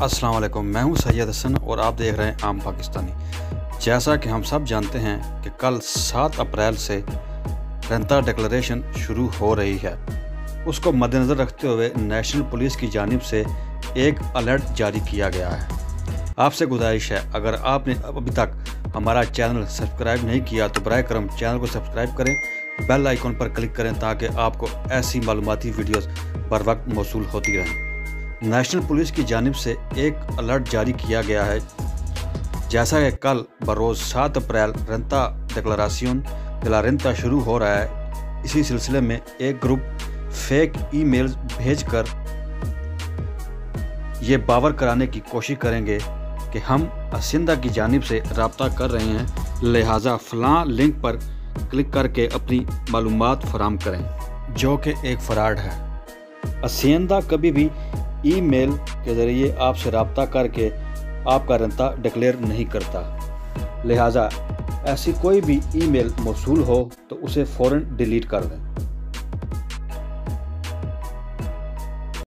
अस्सलाम वालेकुम, मैं हूं सैयद हसन और आप देख रहे हैं आम पाकिस्तानी। जैसा कि हम सब जानते हैं कि कल 7 अप्रैल से रेंता डिक्लेरेशन शुरू हो रही है। उसको मद्देनज़र रखते हुए नेशनल पुलिस की जानिब से एक अलर्ट जारी किया गया है। आपसे गुजारिश है, अगर आपने अभी तक हमारा चैनल सब्सक्राइब नहीं किया तो बराए करम चैनल को सब्सक्राइब करें, बेल आइकन पर क्लिक करें ताकि आपको ऐसी मालूमाती वीडियोस बर वक्त मौसूल होती रहें। नेशनल पुलिस की जानिब से एक अलर्ट जारी किया गया है। जैसा कि कल बरोज़ 7 अप्रैल रेंता डिक्लेरेशन de la रेंता शुरू हो रहा है, इसी सिलसिले में एक ग्रुप फेक ईमेल्स भेजकर ये बावर कराने की कोशिश करेंगे कि हम हसींदा की जानिब से रब्ता कर रहे हैं, लिहाजा फ़लाँ लिंक पर क्लिक करके अपनी मालूमात फराहम करें, जो कि एक फ्रॉड है। हसींदा कभी भी ईमेल के ज़रिए आपसे रब्ता करके आपका रेंता डिक्लेयर नहीं करता, लिहाजा ऐसी कोई भी ईमेल मौसूल हो तो उसे फ़ौरन डिलीट कर दें।